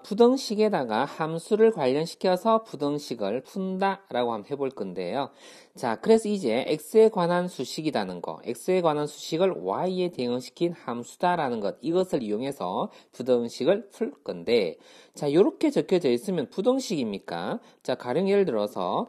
부등식에다가 함수를 관련시켜서 부등식을 푼다라고 한번 해볼 건데요. 자, 그래서 이제 x에 관한 수식이라는 거, x에 관한 수식을 y에 대응시킨 함수다라는 것, 이것을 이용해서 부등식을 풀 건데, 자, 요렇게 적혀져 있으면 부등식입니까? 자, 가령 예를 들어서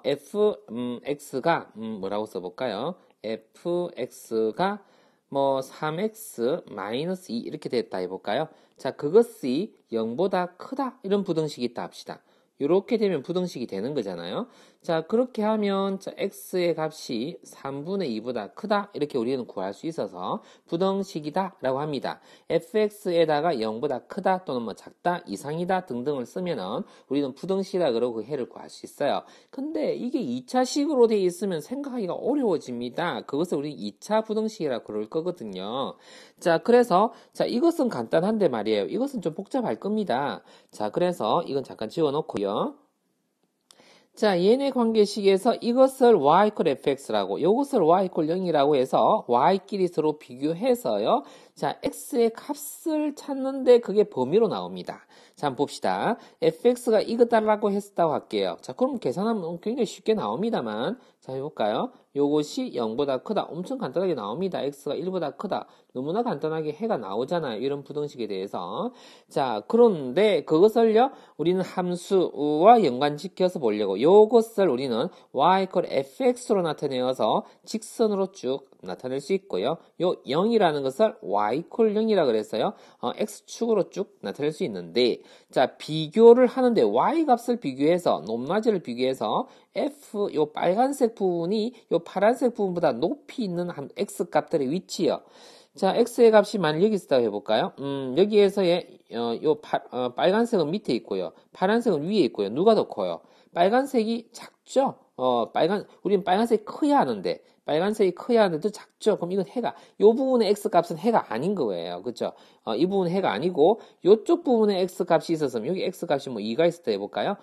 fx가 뭐라고 써볼까요? fx가 뭐 3x 마이너스 2 이렇게 됐다 해볼까요? 자, 그것이 0보다 크다 이런 부등식이 있다 합시다. 이렇게 되면 부등식이 되는 거잖아요. 자, 그렇게 하면 자, x의 값이 3분의 2보다 크다 이렇게 우리는 구할 수 있어서 부등식이다 라고 합니다. fx에다가 0보다 크다 또는 뭐 작다, 이상이다 등등을 쓰면은 우리는 부등식이다 그러고 그 해를 구할 수 있어요. 근데 이게 2차식으로 되어 있으면 생각하기가 어려워집니다. 그것을 우리 2차 부등식이라고 그럴 거거든요. 자, 그래서 자, 이것은 간단한데 말이에요. 이것은 좀 복잡할 겁니다. 자, 그래서 이건 잠깐 지워놓고요. 자, 얘네 관계식에서 이것을 y equal fx라고, 이것을 y equal 0이라고 해서 y끼리 서로 비교해서요. 자, x의 값을 찾는데 그게 범위로 나옵니다. 자, 한번 봅시다. fx가 이거다라고 했다고 할게요. 자, 그럼 계산하면 굉장히 쉽게 나옵니다만, 자, 해볼까요? 요것이 0보다 크다. 엄청 간단하게 나옵니다. x가 1보다 크다. 너무나 간단하게 해가 나오잖아요. 이런 부등식에 대해서. 자, 그런데 그것을요, 우리는 함수와 연관시켜서 보려고 요것을 우리는 y equal fx로 나타내어서 직선으로 쭉 나타낼 수 있고요. 요 0이라는 것을 y equal 0이라 그래서요. x축으로 쭉 나타낼 수 있는데 자, 비교를 하는데 y 값을 비교해서 높낮이를 비교해서 f 요 빨간색 부분이 요 파란색 부분보다 높이 있는 x 값들의 위치요. 자, x의 값이 만약 여기 있다고 해볼까요? 여기에서의 빨간색은 밑에 있고요. 파란색은 위에 있고요. 누가 더 커요? 빨간색이 작죠? 우리는 빨간색이 커야 하는데, 빨간색이 커야 하는데도 작죠? 그럼 이건 해가, 요 부분의 x값은 해가 아닌 거예요. 그죠? 이 부분은 해가 아니고, 요쪽 부분에 x값이 있었으면, 여기 x값이 뭐 2가 있을 때 해볼까요?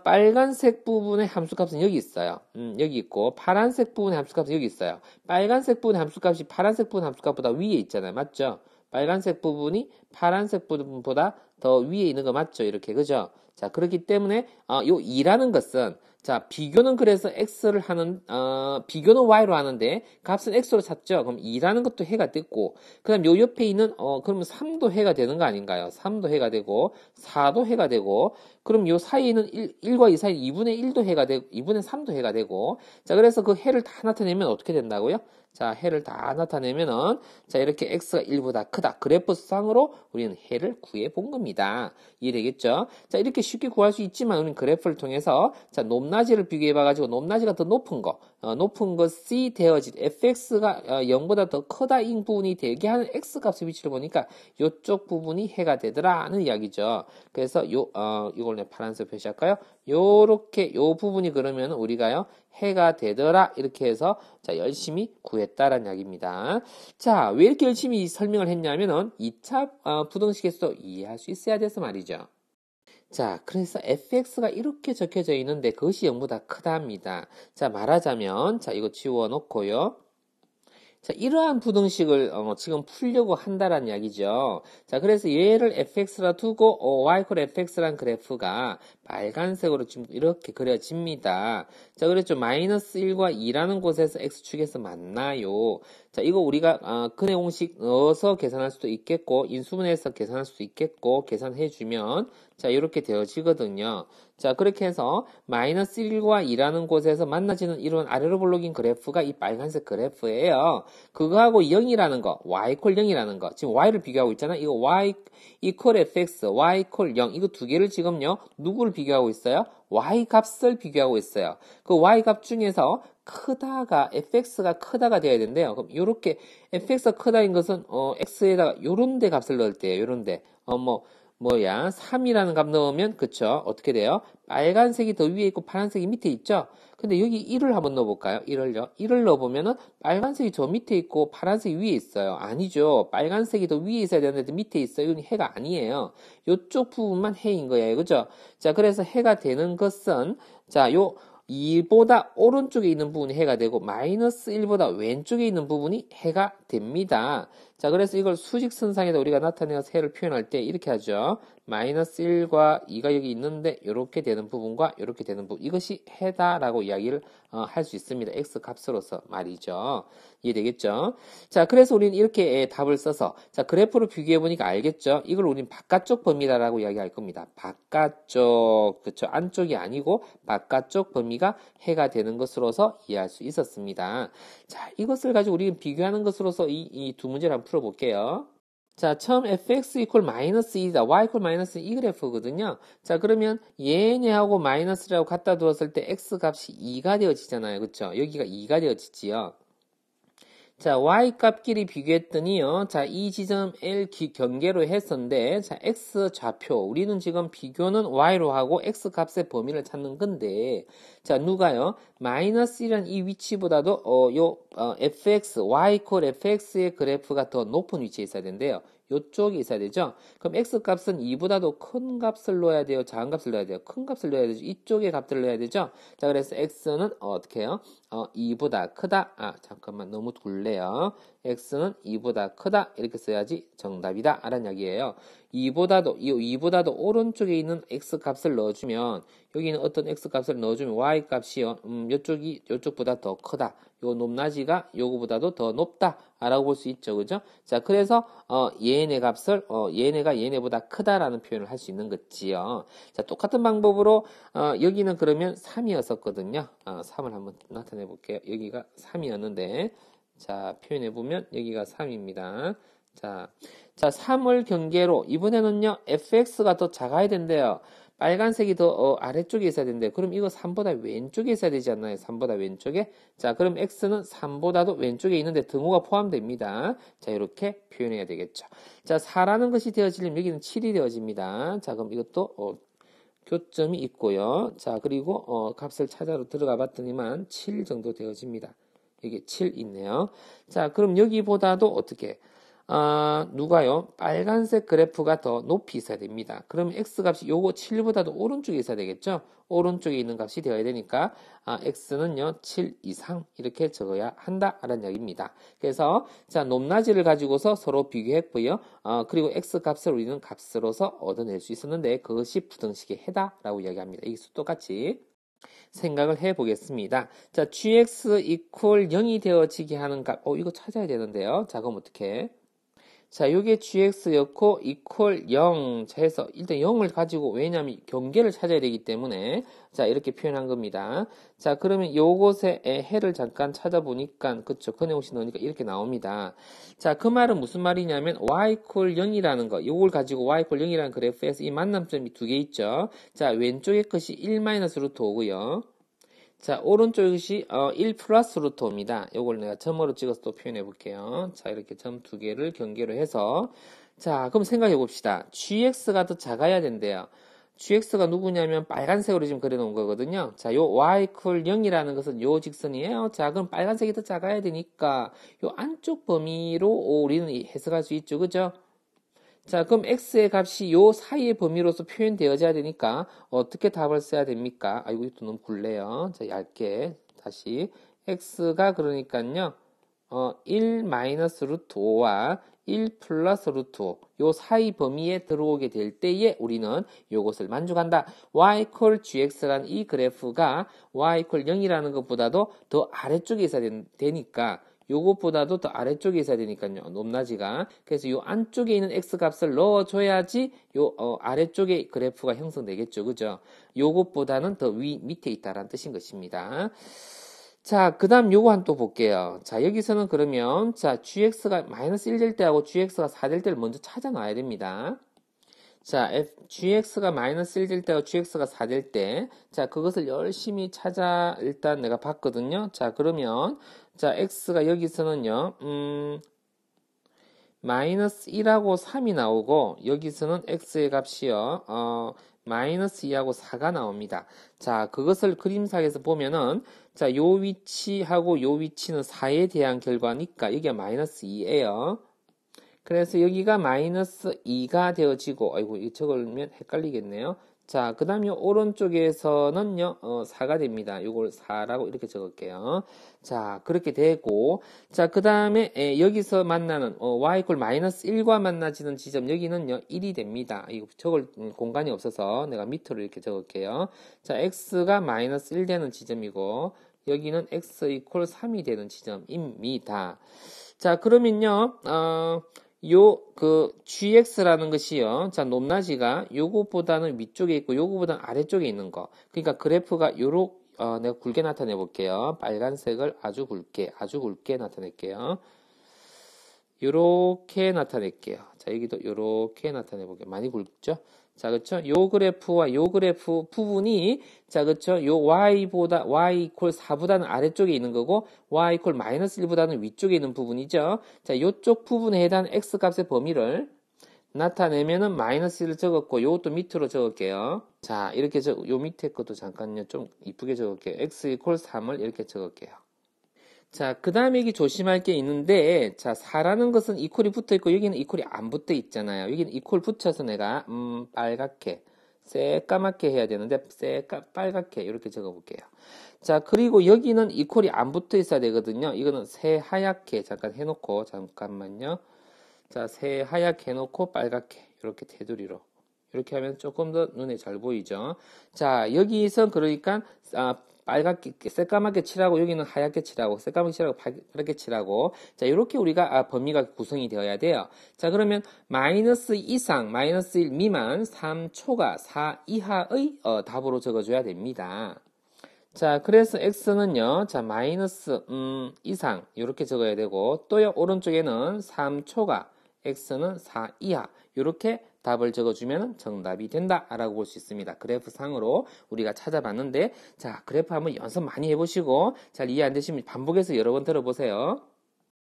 빨간색 부분의 함수값은 여기 있어요. 여기 있고, 파란색 부분의 함수값은 여기 있어요. 빨간색 부분의 함수값이 파란색 부분 함수값보다 위에 있잖아요. 맞죠? 빨간색 부분이 파란색 부분보다 더 위에 있는 거 맞죠? 이렇게, 그죠? 자, 그렇기 때문에, 요 2라는 것은, 자, 비교는 그래서 x를 하는, 비교는 y로 하는데, 값은 x로 찾죠? 그럼 2라는 것도 해가 됐고, 그 다음 요 옆에 있는, 그러면 3도 해가 되는 거 아닌가요? 3도 해가 되고, 4도 해가 되고, 그럼 요 사이에는 1과 2 사이 2분의 1도 해가 되고, 2분의 3도 해가 되고, 자, 그래서 그 해를 다 나타내면 어떻게 된다고요? 자, 해를 다 나타내면은, 자, 이렇게 x가 1보다 크다. 그래프상으로 우리는 해를 구해 본 겁니다. 이해되겠죠? 자, 이렇게 쉽게 구할 수 있지만, 우리는 그래프를 통해서, 자, 높낮이를 비교해봐가지고, 높낮이가 더 높은 거, 높은 것이 되어질, fx가 0보다 더 크다인 부분이 되게 하는 x값의 위치를 보니까, 요쪽 부분이 해가 되더라는 이야기죠. 그래서 이걸 파란색 표시할까요? 요렇게, 요 부분이 그러면 우리가요, 해가 되더라 이렇게 해서 자 열심히 구했다라는 이야기입니다. 자, 왜 이렇게 열심히 설명을 했냐면은 2차 부등식에서 이해할 수 있어야 돼서 말이죠. 자, 그래서 fx가 이렇게 적혀져 있는데 그것이 0보다 크답니다. 자, 말하자면 자 이거 지워놓고요. 자, 이러한 부등식을 지금 풀려고 한다라는 이야기죠. 자, 그래서 얘를 fx라 두고 y equal fx란 그래프가 빨간색으로 지금 이렇게 그려집니다. 자, 그랬죠. 마이너스 1과 2라는 곳에서 x축에서 만나요. 자, 이거 우리가 근해 공식 넣어서 계산할 수도 있겠고 인수분해해서 계산할 수도 있겠고 계산해주면 자, 이렇게 되어지거든요. 자, 그렇게 해서 마이너스 1과 2라는 곳에서 만나지는 이런 아래로 볼록인 그래프가 이 빨간색 그래프예요. 그거하고 0이라는 거, y equal 0이라는 거. 지금 y를 비교하고 있잖아요. 이거 y equal fx, y equal 0. 이거 두 개를 지금요. 누구를 비교하고 있어요? y 값을 비교하고 있어요. 그 y 값 중에서 크다가 fx가 크다가 돼야 된대요. 그럼 요렇게 fx가 크다인 것은 x에다가 요런 데 값을 넣을 때예요. 요런 데. 3이라는 값 넣으면, 그쵸? 어떻게 돼요? 빨간색이 더 위에 있고 파란색이 밑에 있죠? 근데 여기 1을 한번 넣어볼까요? 1을요? 1을 넣어보면은 빨간색이 저 밑에 있고 파란색이 위에 있어요. 아니죠. 빨간색이 더 위에 있어야 되는데 밑에 있어요. 이건 해가 아니에요. 요쪽 부분만 해인 거예요. 그죠? 자, 그래서 해가 되는 것은, 자, 2보다 오른쪽에 있는 부분이 해가 되고 마이너스 1보다 왼쪽에 있는 부분이 해가 됩니다. 자, 그래서 이걸 수직선상에다 우리가 나타내서 해를 표현할 때 이렇게 하죠. 마이너스 1과 2가 여기 있는데 이렇게 되는 부분과 이렇게 되는 부분, 이것이 해다라고 이야기를 할 수 있습니다. x 값으로서 말이죠. 이해되겠죠? 자, 그래서 우리는 이렇게 답을 써서 자, 그래프를 비교해 보니까 알겠죠? 이걸 우리는 바깥쪽 범위다라고 이야기할 겁니다. 바깥쪽, 그쵸? 안쪽이 아니고 바깥쪽 범위가 해가 되는 것으로서 이해할 수 있었습니다. 자, 이것을 가지고 우리는 비교하는 것으로서 이 두 문제를 한번 풀어볼게요. 자, 처음 fx 이퀄 마이너스 2다. y 이퀄 마이너스 2 그래프거든요. 자, 그러면 얘네하고 마이너스라고 갖다 두었을 때 x 값이 2가 되어지잖아요. 그쵸? 여기가 2가 되어지지요. 자, y 값끼리 비교했더니요. 자, 이 지점 L 경계로 했었는데, 자, x 좌표. 우리는 지금 비교는 y로 하고 x 값의 범위를 찾는 건데, 자, 누가요? 마이너스 1이란 이 위치보다도, fx, y 이퀄 fx의 그래프가 더 높은 위치에 있어야 된대요. 요쪽에 있어야 되죠? 그럼 x 값은 2보다도 큰 값을 넣어야 돼요? 작은 값을 넣어야 돼요? 큰 값을 넣어야 되죠? 이쪽에 값들을 넣어야 되죠? 자, 그래서 x는 어떻게 해요? 2보다 크다. 잠깐만, 너무 굴래요. x는 2보다 크다. 이렇게 써야지 정답이다. 라는 이야기예요. 2보다도 오른쪽에 있는 x 값을 넣어주면, 여기는 어떤 x 값을 넣어주면 y 값이요. 요쪽보다 더 크다. 요 높낮이가 요거보다도 더 높다. 라고 볼 수 있죠. 그죠? 자, 그래서, 얘네 값을, 얘네가 얘네보다 크다라는 표현을 할 수 있는 거지요. 자, 똑같은 방법으로, 여기는 그러면 3이었었거든요. 3을 한번 나타내 볼게요. 여기가 3이었는데, 자, 표현해보면 여기가 3입니다. 자, 3을 경계로, 이번에는요, fx가 더 작아야 된대요. 빨간색이 더 아래쪽에 있어야 된대요. 그럼 이거 3보다 왼쪽에 있어야 되지 않나요? 3보다 왼쪽에. 자, 그럼 x는 3보다도 왼쪽에 있는데 등호가 포함됩니다. 자, 이렇게 표현해야 되겠죠. 자, 4라는 것이 되어지려면 여기는 7이 되어집니다. 자, 그럼 이것도 교점이 있고요. 자, 그리고 값을 찾아러 들어가 봤더니만 7 정도 되어집니다. 여기 7 있네요. 자, 그럼 여기보다도 어떻게? 누가요? 빨간색 그래프가 더 높이 있어야 됩니다. 그럼 x값이 요거 7보다도 오른쪽에 있어야 되겠죠? 오른쪽에 있는 값이 되어야 되니까 x는요 7 이상 이렇게 적어야 한다라는 이야기입니다. 그래서 자, 높낮이를 가지고서 서로 비교했고요. 그리고 x 값을 우리는 값으로서 얻어낼 수 있었는데 그것이 부등식의 해다라고 이야기합니다. 이것도 똑같이 생각을 해 보겠습니다. 자, gx 이퀄 0이 되어지게 하는 값, 이거 찾아야 되는데요. 자, 그럼 어떻게? 자, 요게 gx였고 이퀄 0. 자, 해서 일단 0을 가지고, 왜냐하면 경계를 찾아야 되기 때문에 자, 이렇게 표현한 겁니다. 자, 그러면 요것에 해를 잠깐 찾아보니까, 그쵸, 근해없이 넣으니까 이렇게 나옵니다. 자, 그 말은 무슨 말이냐면 y 이퀄 0이라는 거, 요걸 가지고 y 이퀄 0이라는 그래프에서 이 만남점이 두 개 있죠. 자, 왼쪽의 것이 1 마이너스 루트 5고요. 자, 오른쪽 것이 1 플러스 루트 5입니다. 요걸 내가 점으로 찍어서 또 표현해 볼게요. 자, 이렇게 점 두 개를 경계로 해서, 자, 그럼 생각해 봅시다. gx가 더 작아야 된대요. gx가 누구냐면 빨간색으로 지금 그려놓은 거거든요. 자, 요 y 이퀄 0이라는 것은 요 직선이에요. 자, 그럼 빨간색이 더 작아야 되니까 요 안쪽 범위로 우리는 해석할 수 있죠. 그죠? 자, 그럼 x의 값이 요 사이의 범위로서 표현되어져야 되니까 어떻게 답을 써야 됩니까? 아이고, 이것도 너무 굴래요. 자, 얇게 다시 x가 그러니까요. 1 마이너스 루트 5와 1 플러스 루트 5, 요 사이 범위에 들어오게 될 때에 우리는 요것을 만족한다. y 이퀄 gx라는 이 그래프가 y 이퀄 0이라는 것보다도 더 아래쪽에 있어야 되니까, 요것보다도 더 아래쪽에 있어야 되니까요. 높낮이가. 그래서 요 안쪽에 있는 x 값을 넣어줘야지 요 아래쪽에 그래프가 형성되겠죠. 그죠? 요것보다는 더 밑에 있다라는 뜻인 것입니다. 자, 그 다음 요거 한 또 볼게요. 자, 여기서는 그러면, 자, gx가 마이너스 1 될 때하고 gx가 4 될 때를 먼저 찾아놔야 됩니다. 자, gx가 마이너스 1 될 때하고 gx가 4 될 때, 자, 그것을 열심히 일단 내가 봤거든요. 자, 그러면, 자, x가 여기서는요, 마이너스 1하고 3이 나오고, 여기서는 x의 값이요, 마이너스 2하고 4가 나옵니다. 자, 그것을 그림상에서 보면은, 자, 요 위치하고 요 위치는 4에 대한 결과니까, 여기가 마이너스 2예요. 그래서 여기가 마이너스 2가 되어지고, 아이고, 이 적으면 헷갈리겠네요. 자, 그 다음에 오른쪽에서는요, 4가 됩니다. 이걸 4라고 이렇게 적을게요. 자, 그렇게 되고, 자, 그 다음에, 여기서 만나는, y 이퀄 마이너스 1과 만나지는 지점, 여기는요, 1이 됩니다. 이거 적을 공간이 없어서 내가 밑으로 이렇게 적을게요. 자, x가 마이너스 1 되는 지점이고, 여기는 x 이퀄 3이 되는 지점입니다. 자, 그러면요, gx라는 것이요. 자, 높낮이가 요거보다는 위쪽에 있고, 요거보다는 아래쪽에 있는 거. 그러니까 그래프가 내가 굵게 나타내 볼게요. 빨간색을 아주 굵게 나타낼게요. 요렇게 나타낼게요. 자, 여기도 요렇게 나타내 볼게요. 많이 굵죠? 자, 그쵸? 요 그래프와 요 그래프 부분이, 자, 그쵸? 요 y 이퀄 4보다는 아래쪽에 있는 거고, y 이퀄 마이너스 1보다는 위쪽에 있는 부분이죠. 자, 요쪽 부분에 해당하는 x 값의 범위를 나타내면은 마이너스 1을 적었고, 요것도 밑으로 적을게요. 자, 이렇게 요 밑에 것도 잠깐요. 좀 이쁘게 적을게요. x 이퀄 3을 이렇게 적을게요. 자, 그 다음에 여기 조심할 게 있는데, 자, 4라는 것은 이퀄이 붙어 있고, 여기는 이퀄이 안 붙어 있잖아요. 여기는 이퀄 붙여서 내가, 빨갛게, 새까맣게 해야 되는데, 빨갛게, 이렇게 적어 볼게요. 자, 그리고 여기는 이퀄이 안 붙어 있어야 되거든요. 이거는 새하얗게, 잠깐 해놓고, 잠깐만요. 자, 새하얗게 해놓고, 빨갛게, 이렇게 테두리로. 이렇게 하면 조금 더 눈에 잘 보이죠. 자, 여기서 그러니까, 빨갛게, 새까맣게 칠하고, 여기는 하얗게 칠하고, 새까맣게 칠하고, 파랗게 칠하고. 자, 이렇게 우리가 범위가 구성이 되어야 돼요. 자, 그러면 마이너스 이상, 마이너스 1 미만, 3초가 4 이하의 답으로 적어줘야 됩니다. 자, 그래서 x는요, 자, 마이너스 이상, 이렇게 적어야 되고, 또요, 오른쪽에는 3초가, x는 4 이하, 이렇게 답을 적어주면 정답이 된다라고 볼 수 있습니다. 그래프 상으로 우리가 찾아봤는데, 자, 그래프 한번 연습 많이 해보시고, 잘 이해 안 되시면 반복해서 여러 번 들어보세요.